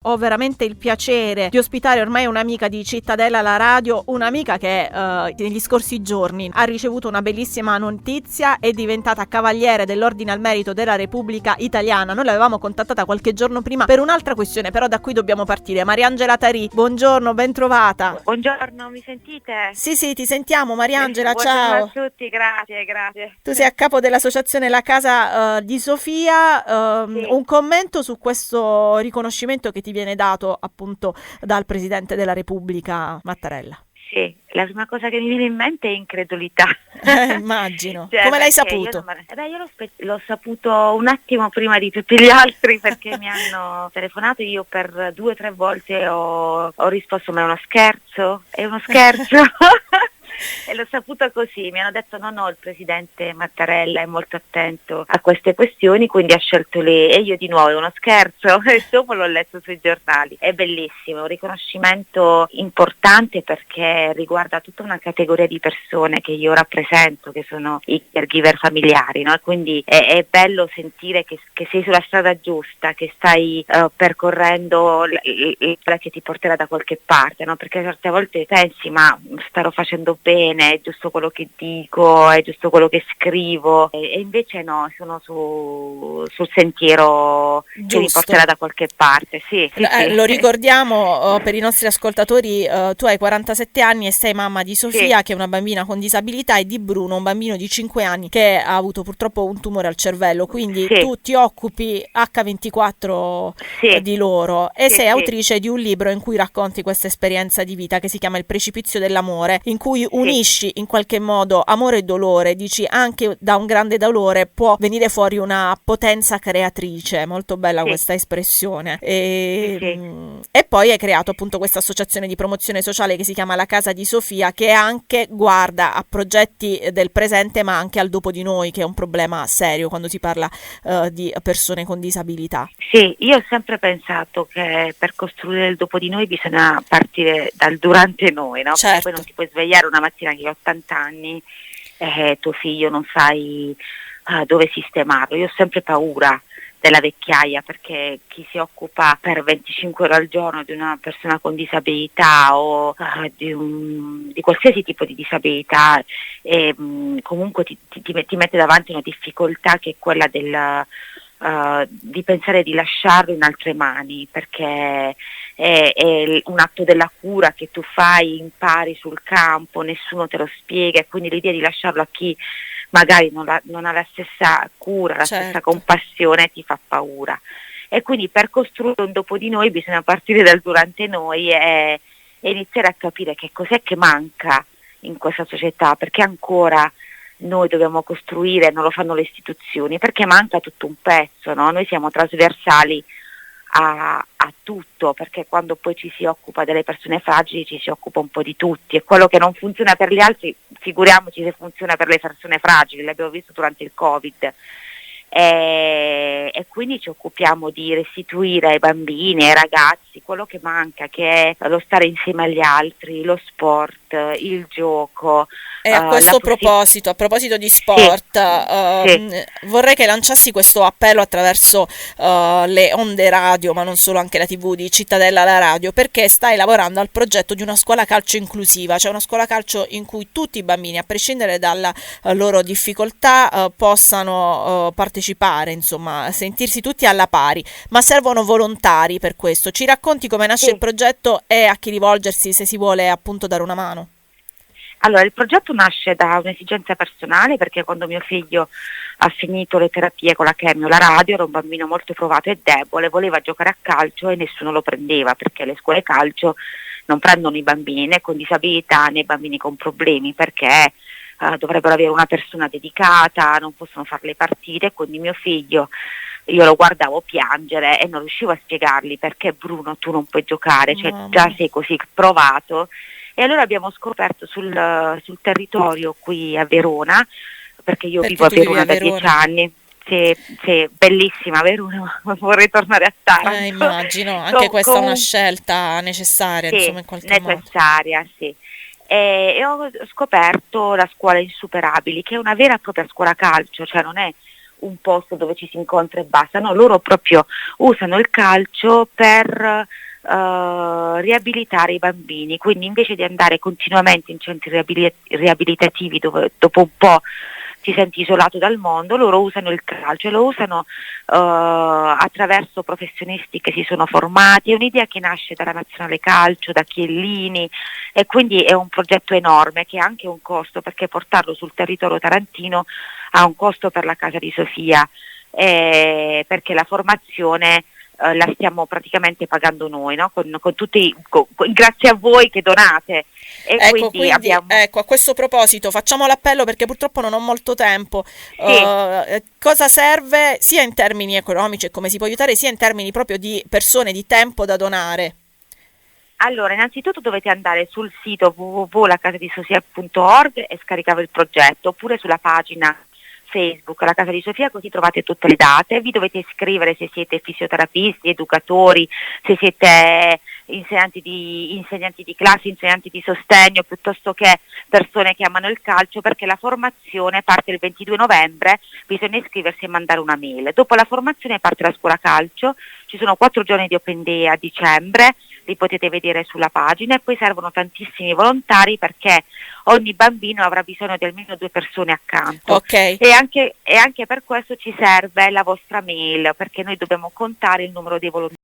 Ho veramente il piacere di ospitare ormai un'amica di Cittadella alla radio, un'amica che negli scorsi giorni ha ricevuto una bellissima notizia, è diventata cavaliere dell'Ordine al Merito della Repubblica Italiana. Noi l'avevamo contattata qualche giorno prima per un'altra questione, però da qui dobbiamo partire. Mariangela Tarì, buongiorno, ben trovata. Buongiorno, mi sentite? Sì, ti sentiamo Mariangela, Buongiorno ciao. a tutti, grazie. Tu sei a capo dell'associazione La Casa di Sofia, Sì. un commento su questo riconoscimento che ti viene dato appunto dal Presidente della Repubblica Mattarella. Sì, la prima cosa che mi viene in mente è incredulità. Immagino. Cioè, Come l'hai perché saputo? Io l'ho saputo un attimo prima di tutti gli altri, perché mi hanno telefonato, io per 2 o 3 volte ho risposto: ma è uno scherzo? È uno scherzo? E l'ho saputo così, mi hanno detto no, il Presidente Mattarella è molto attento a queste questioni, quindi ha scelto lei. E io di nuovo: è uno scherzo? E dopo l'ho letto sui giornali. È bellissimo, è un riconoscimento importante perché riguarda tutta una categoria di persone che io rappresento, che sono i caregiver familiari, no? E quindi è bello sentire che sei sulla strada giusta, che stai percorrendo il che ti porterà da qualche parte, no? Perché certe volte pensi: ma starò facendo bene, è giusto quello che dico, è giusto quello che scrivo, e invece no, sono sul sentiero Giusto. che mi porterà da qualche parte. Sì. Lo ricordiamo per i nostri ascoltatori, tu hai 47 anni e sei mamma di Sofia, Sì. che è una bambina con disabilità, e di Bruno, un bambino di 5 anni che ha avuto purtroppo un tumore al cervello, quindi Sì. tu ti occupi H24 Sì. di loro e Sì, sei sì. autrice di un libro in cui racconti questa esperienza di vita che si chiama Il precipizio dell'amore, in cui unisci in qualche modo amore e dolore, dici anche da un grande dolore può venire fuori una potenza creatrice, molto bella questa espressione. E poi hai creato appunto questa associazione di promozione sociale che si chiama La Casa di Sofia, che anche guarda a progetti del presente ma anche al dopo di noi, che è un problema serio quando si parla di persone con disabilità. Sì, io ho sempre pensato che per costruire il dopo di noi bisogna partire dal durante noi, no? Certo. Perché poi non ti puoi svegliare una mattina che hai 80 anni e tuo figlio non sai dove sistemarlo. Io ho sempre paura della vecchiaia, perché chi si occupa per 25 ore al giorno di una persona con disabilità o di qualsiasi tipo di disabilità, comunque ti mette davanti una difficoltà che è quella di pensare di lasciarlo in altre mani, perché è un atto della cura che tu fai, impari sul campo, nessuno te lo spiega, e quindi l'idea di lasciarlo a chi magari non ha la stessa cura, la stessa compassione ti fa paura. E quindi per costruire un dopo di noi bisogna partire dal durante noi e iniziare a capire che cos'è che manca in questa società, perché ancora noi dobbiamo costruire, non lo fanno le istituzioni, perché manca tutto un pezzo, no? Noi siamo trasversali a tutto, perché quando poi ci si occupa delle persone fragili ci si occupa un po' di tutti, e quello che non funziona per gli altri, figuriamoci se funziona per le persone fragili, l'abbiamo visto durante il Covid. E quindi ci occupiamo di restituire ai bambini, ai ragazzi quello che manca, che è lo stare insieme agli altri, lo sport, il gioco. E a questo proposito, a proposito di sport, vorrei che lanciassi questo appello attraverso le onde radio, ma non solo, anche la TV di Cittadella alla radio, perché stai lavorando al progetto di una scuola calcio inclusiva, cioè una scuola calcio in cui tutti i bambini, a prescindere dalla loro difficoltà, possano partecipare, insomma, sentirsi tutti alla pari, ma servono volontari per questo. Ci racconti come nasce il progetto e a chi rivolgersi se si vuole appunto dare una mano? Allora, il progetto nasce da un'esigenza personale, perché quando mio figlio ha finito le terapie con la chemio, la radio, era un bambino molto provato e debole, voleva giocare a calcio e nessuno lo prendeva, perché le scuole calcio non prendono i bambini né con disabilità né i bambini con problemi, perché dovrebbero avere una persona dedicata, non possono fare le partite. Quindi mio figlio, io lo guardavo piangere e non riuscivo a spiegargli: perché Bruno tu non puoi giocare, cioè già sei così provato. E allora abbiamo scoperto sul territorio qui a Verona, perché io vivo a Verona da 10 anni. Sì, bellissima Verona, vorrei tornare a Taranto. Immagino, anche questa è una scelta necessaria, insomma, in qualche modo. Necessaria, sì. E ho scoperto la scuola Insuperabili, che è una vera e propria scuola calcio, cioè non è un posto dove ci si incontra e basta, no, loro proprio usano il calcio per riabilitare i bambini, quindi invece di andare continuamente in centri riabilitativi dove dopo un po' ti senti isolato dal mondo, loro usano il calcio e lo usano attraverso professionisti che si sono formati. È un'idea che nasce dalla nazionale calcio, da Chiellini, e quindi è un progetto enorme che ha anche un costo, perché portarlo sul territorio tarantino ha un costo per la Casa di Sofia, perché la formazione la stiamo praticamente pagando noi, no? Con tutti, grazie a voi che donate. E Ecco, quindi quindi abbiamo... ecco, a questo proposito facciamo l'appello perché purtroppo non ho molto tempo. Sì. Cosa serve sia in termini economici e come si può aiutare, sia in termini proprio di persone, di tempo da donare? Allora, innanzitutto dovete andare sul sito www.lacasadisosia.org e scaricare il progetto, oppure sulla pagina Facebook La Casa di Sofia, così trovate tutte le date. Vi dovete iscrivere se siete fisioterapisti, educatori, se siete insegnanti di classe, insegnanti di sostegno, piuttosto che persone che amano il calcio, perché la formazione parte il 22 novembre, bisogna iscriversi e mandare una mail. Dopo la formazione parte la scuola calcio, ci sono 4 giorni di Open Day a dicembre, li potete vedere sulla pagina, e poi servono tantissimi volontari perché ogni bambino avrà bisogno di almeno 2 persone accanto, Ok. e anche per questo ci serve la vostra mail, perché noi dobbiamo contare il numero dei volontari.